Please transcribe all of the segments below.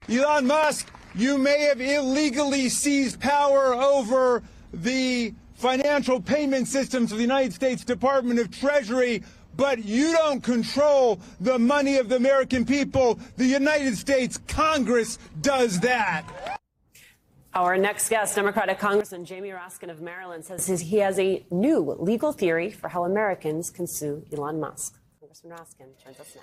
Elon Musk, you may have illegally seized power over the financial payment systems of the United States Department of Treasury, but you don't control the money of the American people. The United States Congress does that. Our next guest, Democratic Congressman Jamie Raskin of Maryland, says he has a new legal theory for how Americans can sue Elon Musk. Congressman Raskin joins us now.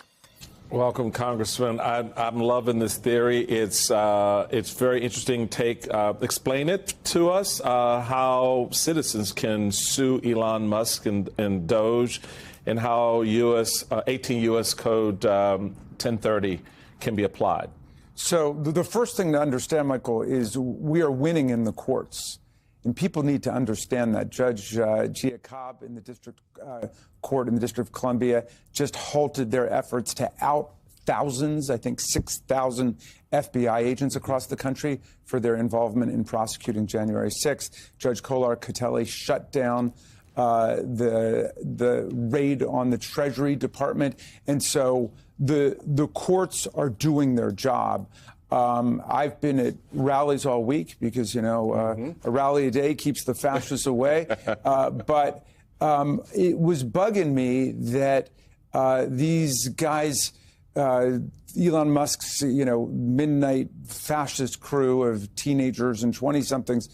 Welcome, Congressman. I'm loving this theory. It's very interesting take. Explain it to us, how citizens can sue Elon Musk and Doge, and how 18 U.S. Code 1030 can be applied. So the first thing to understand, Michael, is we are winning in the courts. And people need to understand that. Judge Gia Cobb in the District Court in the District of Columbia just halted their efforts to out thousands, I think 6,000 FBI agents across the country for their involvement in prosecuting January 6th. Judge Kolar Catelli shut down the raid on the Treasury Department. And so the courts are doing their job. I've been at rallies all week because, a rally a day keeps the fascists away. But it was bugging me that these guys, Elon Musk's, midnight fascist crew of teenagers and 20-somethings,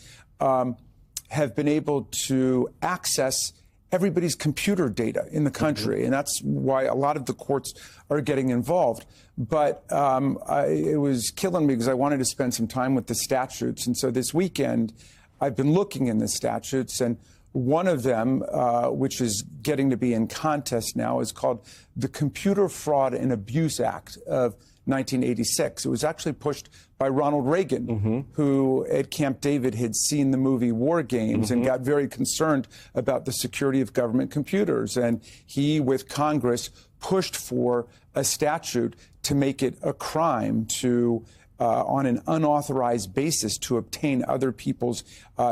have been able to access everybody's computer data in the country. And that's why a lot of the courts are getting involved. But it was killing me because I wanted to spend some time with the statutes. And so this weekend, I've been looking in the statutes, and one of them, which is getting to be in contest now, is called the Computer Fraud and Abuse Act of 1986. It was actually pushed by Ronald Reagan, who at Camp David had seen the movie War Games and got very concerned about the security of government computers. And he, with Congress, pushed for a statute to make it a crime to on an unauthorized basis to obtain other people's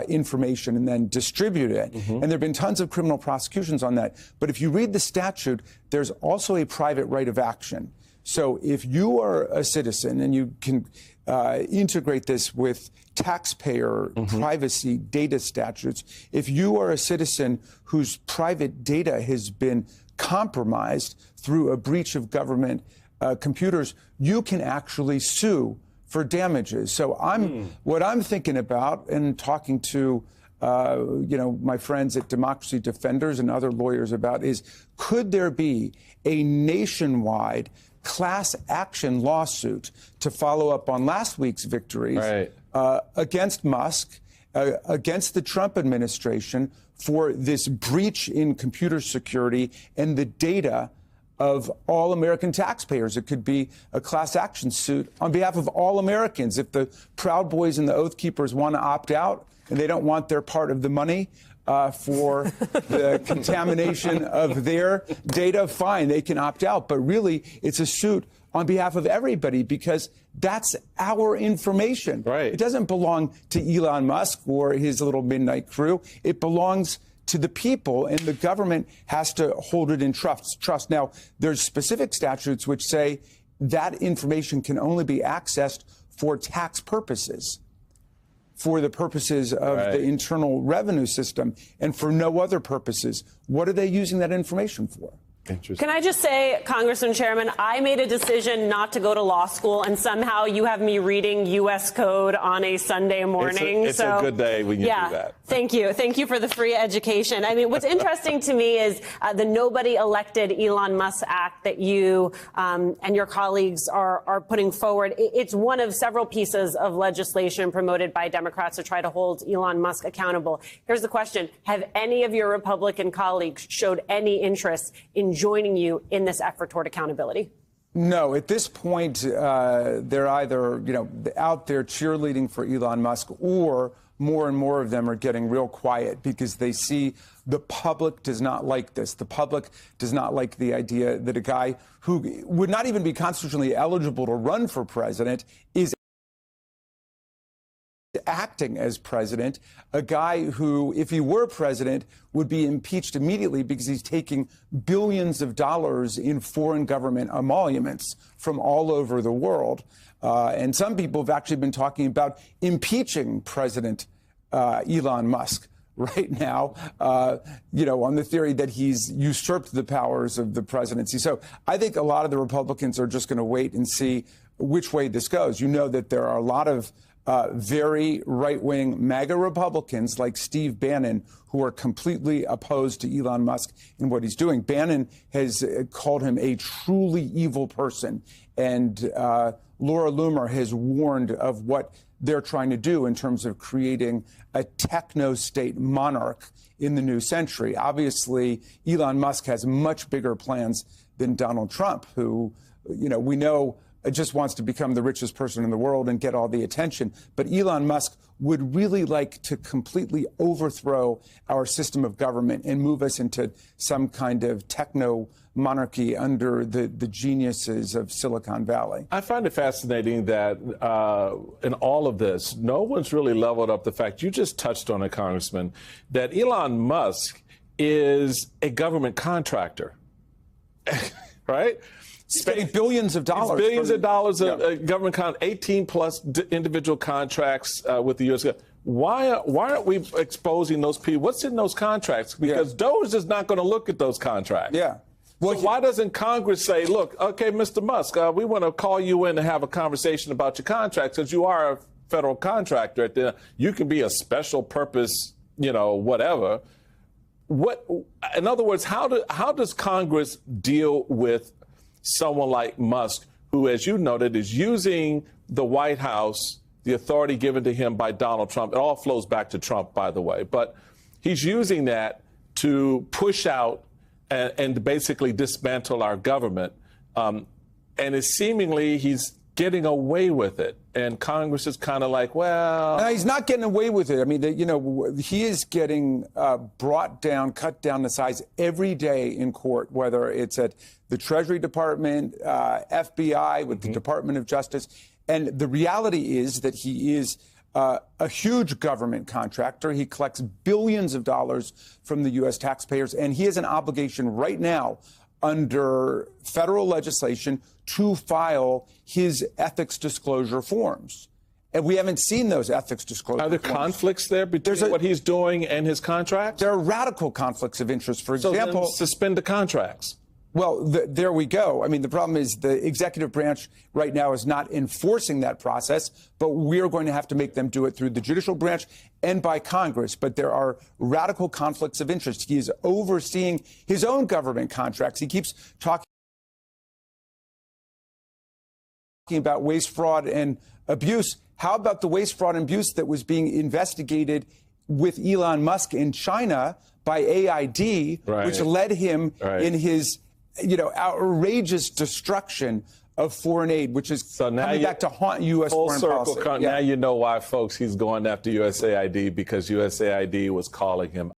information and then distribute it. And there have been tons of criminal prosecutions on that. But if you read the statute, there's also a private right of action. So if you are a citizen and you can integrate this with taxpayer privacy data statutes, if you are a citizen whose private data has been compromised through a breach of government computers, you can actually sue for damages. So what I'm thinking about and talking to my friends at Democracy Defenders and other lawyers about is, could there be a nationwide class action lawsuit to follow up on last week's victories against Musk, against the Trump administration for this breach in computer security and the data of all American taxpayers? It could be a class action suit on behalf of all Americans. If the Proud Boys and the Oath Keepers want to opt out and they don't want their part of the money for the contamination of their data, fine, they can opt out. But really, it's a suit on behalf of everybody because that's our information. It doesn't belong to Elon Musk or his little midnight crew. It belongs to the people, and the government has to hold it in trust. Now, there's specific statutes which say that information can only be accessed for tax purposes, for the purposes of the internal revenue system, and for no other purposes. What are they using that information for? Can I just say, Congressman Chairman, I made a decision not to go to law school, and somehow you have me reading U.S. code on a Sunday morning. It's a good day when you do that. Thank you. Thank you for the free education. I mean, what's interesting to me is the Nobody Elected Elon Musk Act that you and your colleagues are putting forward. It's one of several pieces of legislation promoted by Democrats to try to hold Elon Musk accountable. Here's the question. Have any of your Republican colleagues showed any interest in joining you in this effort toward accountability? No, at this point, they're either, out there cheerleading for Elon Musk, or more and more of them are getting real quiet because they see the public does not like this. The public does not like the idea that a guy who would not even be constitutionally eligible to run for president is acting as president, a guy who, if he were president, would be impeached immediately because he's taking billions of dollars in foreign government emoluments from all over the world. And some people have actually been talking about impeaching President Elon Musk right now, on the theory that he's usurped the powers of the presidency. So I think a lot of the Republicans are just going to wait and see which way this goes. You know that there are a lot of very right-wing MAGA Republicans like Steve Bannon who are completely opposed to Elon Musk and what he's doing. Bannon has called him a truly evil person. And Laura Loomer has warned of what they're trying to do in terms of creating a techno-state monarch in the new century. Obviously, Elon Musk has much bigger plans than Donald Trump, who, we know just wants to become the richest person in the world and get all the attention. But Elon Musk would really like to completely overthrow our system of government and move us into some kind of techno monarchy under the geniuses of Silicon Valley. I find it fascinating that in all of this, no one's really leveled up the fact, you just touched on it, Congressman, that Elon Musk is a government contractor, right? Spending billions of dollars. Billions of dollars of government 18 plus individual contracts with the U.S. Why aren't we exposing those people? What's in those contracts? Because DOGE is not going to look at those contracts. Yeah. Well, so why doesn't Congress say, look, okay, Mr. Musk, we want to call you in to have a conversation about your contracts because you are a federal contractor. You can be a special purpose, whatever. In other words, how does Congress deal with someone like Musk, who, as you noted, is using the White House, the authority given to him by Donald Trump? It all flows back to Trump, by the way. But he's using that to push out and basically dismantle our government. And it's seemingly he's getting away with it. And Congress is kind of like, well. No, he's not getting away with it. I mean, he is getting brought down, cut down to size every day in court, whether it's at the Treasury Department, FBI, with the Department of Justice. And the reality is that he is a huge government contractor. He collects billions of dollars from the U.S. taxpayers, and he has an obligation right now under federal legislation to file his ethics disclosure forms. And we haven't seen those ethics disclosure forms. Are there conflicts there between what he's doing and his contracts? There are radical conflicts of interest. For example, then suspend the contracts. Well, there we go. I mean, the problem is the executive branch right now is not enforcing that process, but we're going to have to make them do it through the judicial branch and by Congress. But there are radical conflicts of interest. He is overseeing his own government contracts. He keeps talking about waste, fraud, and abuse. How about the waste, fraud, and abuse that was being investigated with Elon Musk in China by AID, which led him in his outrageous destruction of foreign aid, which is coming back to haunt U.S. foreign policy. Now you know why, folks, he's going after USAID, because USAID was calling him